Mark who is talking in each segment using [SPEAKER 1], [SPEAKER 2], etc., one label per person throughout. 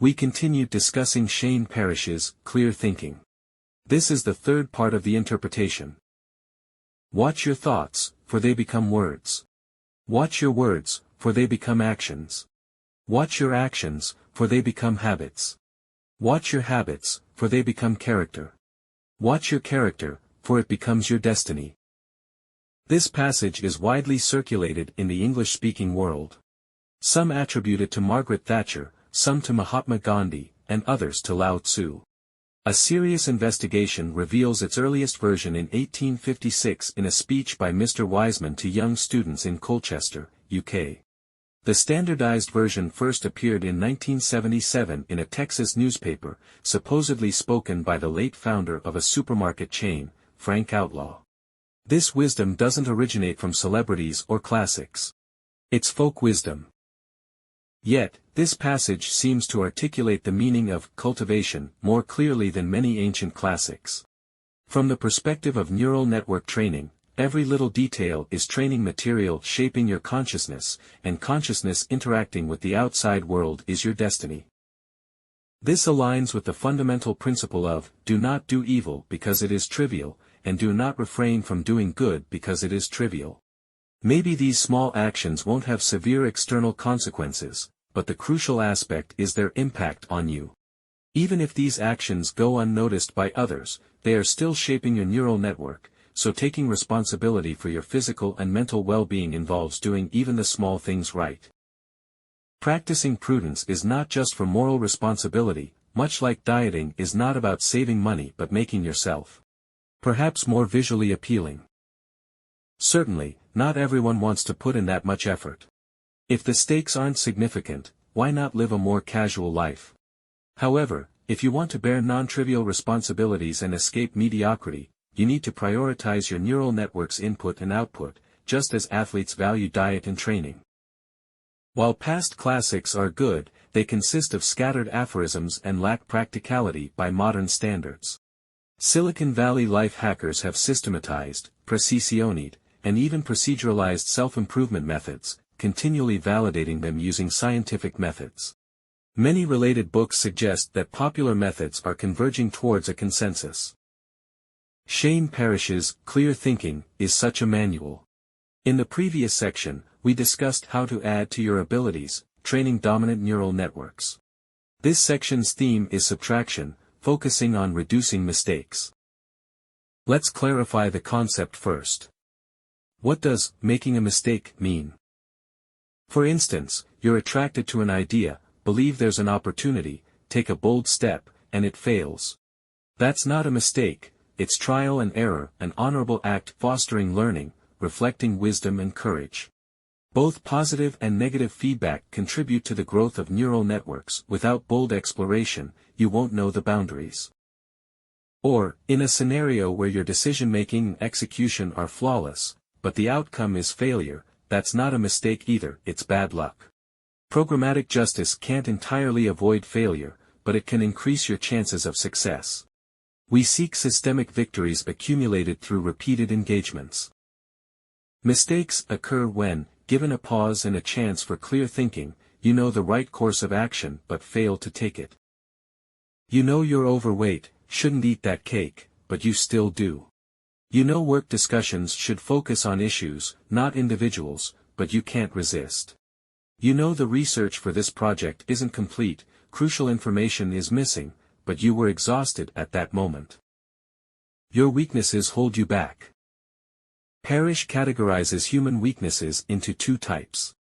[SPEAKER 1] We continued discussing Shane Parrish's clear thinking. This is the third part of the interpretation. Watch your thoughts, for they become words. Watch your words, for they become actions. Watch your actions, for they become habits. Watch your habits, for they become character. Watch your character, for it becomes your destiny. This passage is widely circulated in the English-speaking world. Some attribute it to Margaret Thatcher, some to Mahatma Gandhi, and others to Lao Tzu. A serious investigation reveals its earliest version in 1856 in a speech by Mr. Wiseman to young students in Colchester, UK. The standardized version first appeared in 1977 in a Texas newspaper, supposedly spoken by the late founder of a supermarket chain, Frank Outlaw. This wisdom doesn't originate from celebrities or classics. It's folk wisdom. Yet, this passage seems to articulate the meaning of cultivation more clearly than many ancient classics. From the perspective of neural network training, every little detail is training material shaping your consciousness, and consciousness interacting with the outside world is your destiny. This aligns with the fundamental principle of, do not do evil because it is trivial, and do not refrain from doing good because it is trivial. Maybe these small actions won't have severe external consequences, but the crucial aspect is their impact on you. Even if these actions go unnoticed by others, they are still shaping your neural network, so taking responsibility for your physical and mental well-being involves doing even the small things right. Practicing prudence is not just for moral responsibility, much like dieting is not about saving money but making yourself perhaps more visually appealing. Certainly, not everyone wants to put in that much effort. If the stakes aren't significant, why not live a more casual life? However, if you want to bear non-trivial responsibilities and escape mediocrity, you need to prioritize your neural network's input and output, just as athletes value diet and training. While past classics are good, they consist of scattered aphorisms and lack practicality by modern standards. Silicon Valley life hackers have systematized, precisioned, and even proceduralized self-improvement methods, continually validating them using scientific methods. Many related books suggest that popular methods are converging towards a consensus. Shane Parrish's Clear Thinking is such a manual. In the previous section, we discussed how to add to your abilities, training dominant neural networks. This section's theme is subtraction, focusing on reducing mistakes. Let's clarify the concept first. What does making a mistake mean? For instance, you're attracted to an idea, believe there's an opportunity, take a bold step, and it fails. That's not a mistake, it's trial and error, an honorable act fostering learning, reflecting wisdom and courage. Both positive and negative feedback contribute to the growth of neural networks. Without bold exploration, you won't know the boundaries. Or, in a scenario where your decision-making and execution are flawless, but the outcome is failure, that's not a mistake either, it's bad luck. Programmatic justice can't entirely avoid failure, but it can increase your chances of success. We seek systemic victories accumulated through repeated engagements. Mistakes occur when, given a pause and a chance for clear thinking, you know the right course of action but fail to take it. You know you're overweight, shouldn't eat that cake, but you still do. You know work discussions should focus on issues, not individuals, but you can't resist. You know the research for this project isn't complete, crucial information is missing, but you were exhausted at that moment. Your weaknesses hold you back. Parrish categorizes human weaknesses into two types.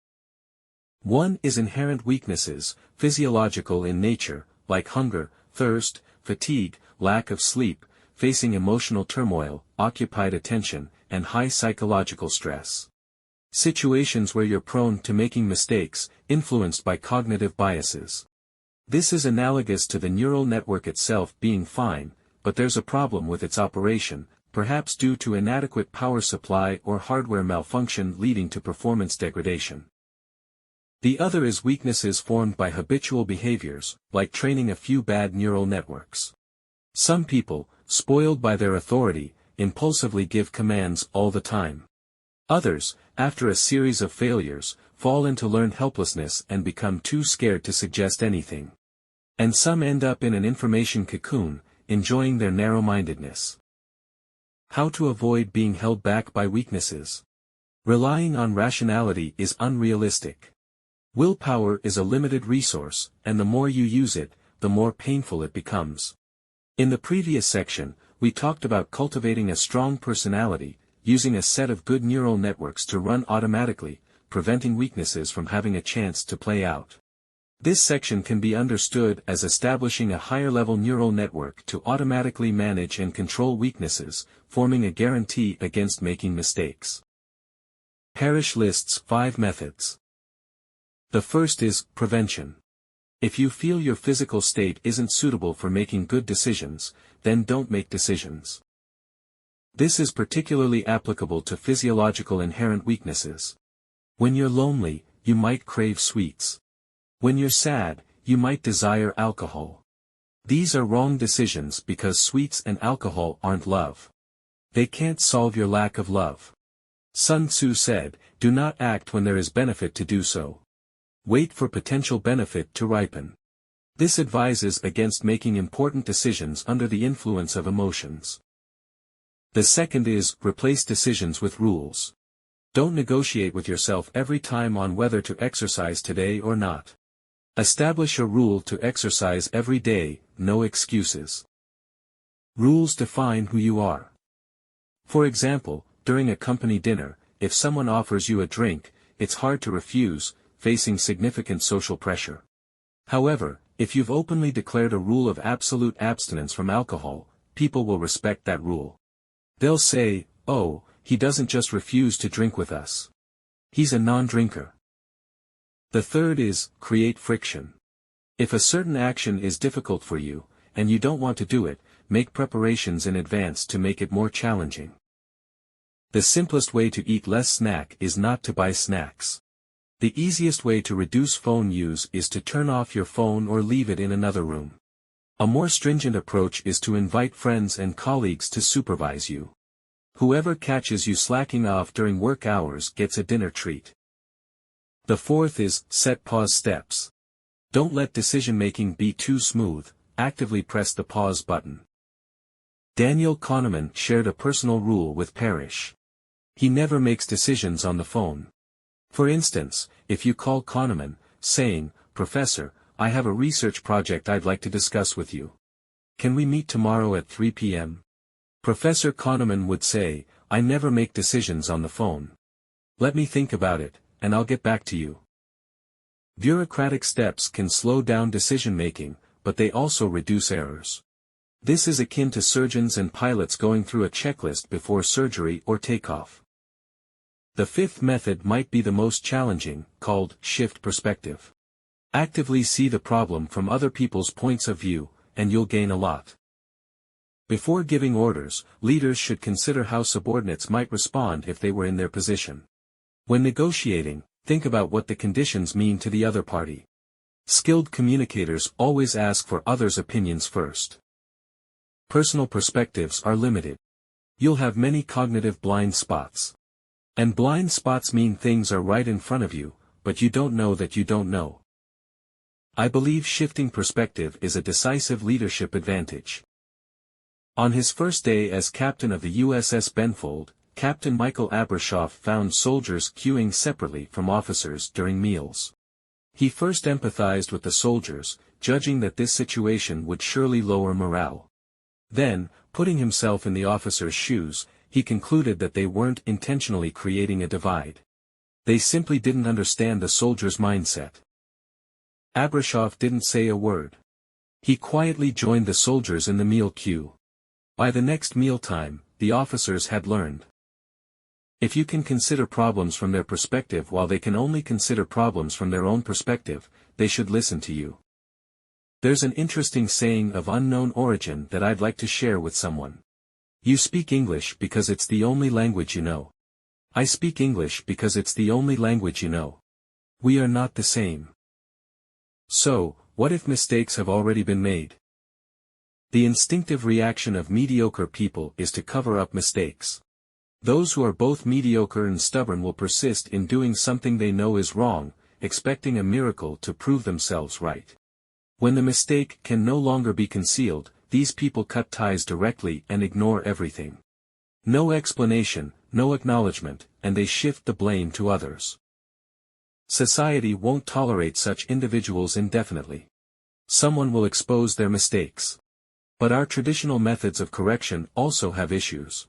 [SPEAKER 1] One is inherent weaknesses, physiological in nature, like hunger, thirst, fatigue, lack of sleep, facing emotional turmoil, occupied attention, and high psychological stress. Situations where you're prone to making mistakes, influenced by cognitive biases. This is analogous to the neural network itself being fine, but there's a problem with its operation, perhaps due to inadequate power supply or hardware malfunction leading to performance degradation. The other is weaknesses formed by habitual behaviors, like training a few bad neural networks. Some people, spoiled by their authority, impulsively give commands all the time. Others, after a series of failures, fall into learned helplessness and become too scared to suggest anything. And some end up in an information cocoon, enjoying their narrow-mindedness. How to avoid being held back by weaknesses. Relying on rationality is unrealistic. Willpower is a limited resource, and the more you use it, the more painful it becomes. In the previous section, we talked about cultivating a strong personality, using a set of good neural networks to run automatically, preventing weaknesses from having a chance to play out. This section can be understood as establishing a higher-level neural network to automatically manage and control weaknesses, forming a guarantee against making mistakes. Parrish lists 5 methods. The first is prevention. If you feel your physical state isn't suitable for making good decisions, then don't make decisions. This is particularly applicable to physiological inherent weaknesses. When you're lonely, you might crave sweets. When you're sad, you might desire alcohol. These are wrong decisions because sweets and alcohol aren't love. They can't solve your lack of love. Sun Tzu said, "Do not act when there is benefit to do so. Wait for potential benefit to ripen." This advises against making important decisions under the influence of emotions. The second is, replace decisions with rules. Don't negotiate with yourself every time on whether to exercise today or not. Establish a rule to exercise every day, no excuses. Rules define who you are. For example, during a company dinner, if someone offers you a drink, it's hard to refuse, facing significant social pressure. However, if you've openly declared a rule of absolute abstinence from alcohol, people will respect that rule. They'll say, "Oh, he doesn't just refuse to drink with us. He's a non-drinker." The third is, create friction. If a certain action is difficult for you, and you don't want to do it, make preparations in advance to make it more challenging. The simplest way to eat less snack is not to buy snacks. The easiest way to reduce phone use is to turn off your phone or leave it in another room. A more stringent approach is to invite friends and colleagues to supervise you. Whoever catches you slacking off during work hours gets a dinner treat. The fourth is, set pause steps. Don't let decision-making be too smooth, actively press the pause button. Daniel Kahneman shared a personal rule with Parrish. He never makes decisions on the phone. For instance, if you call Kahneman, saying, "Professor, I have a research project I'd like to discuss with you. Can we meet tomorrow at 3 p.m.? Professor Kahneman would say, "I never make decisions on the phone. Let me think about it, and I'll get back to you." Bureaucratic steps can slow down decision-making, but they also reduce errors. This is akin to surgeons and pilots going through a checklist before surgery or takeoff. The fifth method might be the most challenging, called shift perspective. Actively see the problem from other people's points of view, and you'll gain a lot. Before giving orders, leaders should consider how subordinates might respond if they were in their position. When negotiating, think about what the conditions mean to the other party. Skilled communicators always ask for others' opinions first. Personal perspectives are limited. You'll have many cognitive blind spots. And blind spots mean things are right in front of you, but you don't know that you don't know. I believe shifting perspective is a decisive leadership advantage. On his first day as captain of the USS Benfold, Captain Michael Abrashoff found soldiers queuing separately from officers during meals. He first empathized with the soldiers, judging that this situation would surely lower morale. Then, putting himself in the officers' shoes, he concluded that they weren't intentionally creating a divide. They simply didn't understand the soldiers' mindset. Abrashoff didn't say a word. He quietly joined the soldiers in the meal queue. By the next mealtime, the officers had learned. If you can consider problems from their perspective while they can only consider problems from their own perspective, they should listen to you. There's an interesting saying of unknown origin that I'd like to share with someone. You speak English because it's the only language you know. I speak English because it's the only language you know. We are not the same. So, what if mistakes have already been made? The instinctive reaction of mediocre people is to cover up mistakes. Those who are both mediocre and stubborn will persist in doing something they know is wrong, expecting a miracle to prove themselves right. When the mistake can no longer be concealed, these people cut ties directly and ignore everything. No explanation, no acknowledgement, and they shift the blame to others. Society won't tolerate such individuals indefinitely. Someone will expose their mistakes. But our traditional methods of correction also have issues.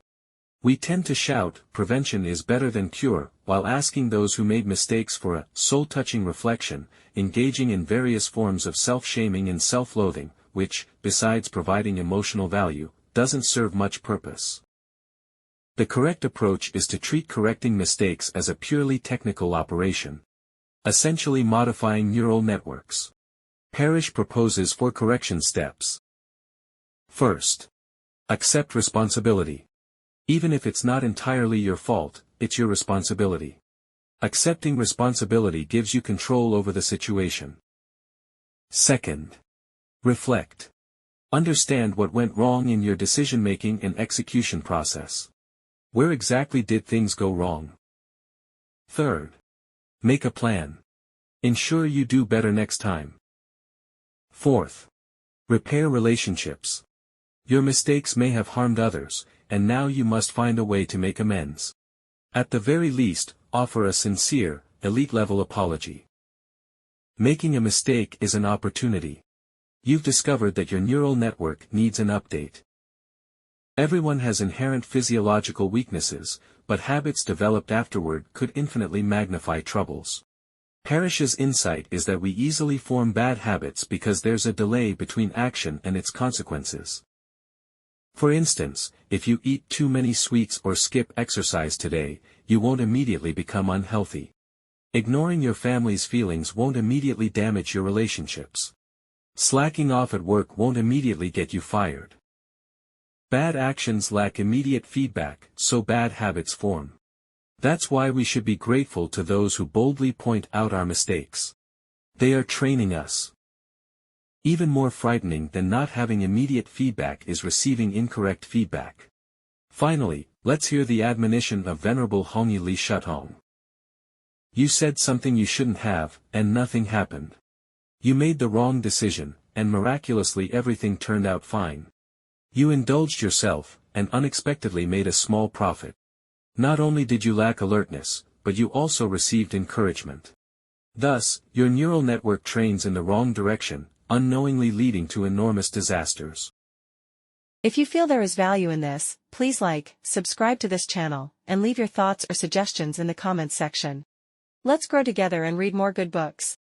[SPEAKER 1] We tend to shout, prevention is better than cure, while asking those who made mistakes for a soul-touching reflection, engaging in various forms of self-shaming and self-loathing, which, besides providing emotional value, doesn't serve much purpose. The correct approach is to treat correcting mistakes as a purely technical operation. Essentially modifying neural networks. Parrish proposes 4 correction steps. First. Accept responsibility. Even if it's not entirely your fault, it's your responsibility. Accepting responsibility gives you control over the situation. Second. Reflect. Understand what went wrong in your decision-making and execution process. Where exactly did things go wrong? Third. Make a plan. Ensure you do better next time. Fourth. Repair relationships. Your mistakes may have harmed others, and now you must find a way to make amends. At the very least, offer a sincere, elite-level apology. Making a mistake is an opportunity. You've discovered that your neural network needs an update. Everyone has inherent physiological weaknesses, but habits developed afterward could infinitely magnify troubles. Parrish's insight is that we easily form bad habits because there's a delay between action and its consequences. For instance, if you eat too many sweets or skip exercise today, you won't immediately become unhealthy. Ignoring your family's feelings won't immediately damage your relationships. Slacking off at work won't immediately get you fired. Bad actions lack immediate feedback, so bad habits form. That's why we should be grateful to those who boldly point out our mistakes. They are training us. Even more frightening than not having immediate feedback is receiving incorrect feedback. Finally, let's hear the admonition of Venerable Hongyi Li Shutong. You said something you shouldn't have, and nothing happened. You made the wrong decision, and miraculously everything turned out fine. You indulged yourself, and unexpectedly made a small profit. Not only did you lack alertness, but you also received encouragement. Thus, your neural network trains in the wrong direction, unknowingly leading to enormous disasters.
[SPEAKER 2] If you feel there is value in this, please like, subscribe to this channel, and leave your thoughts or suggestions in the comments section. Let's grow together and read more good books.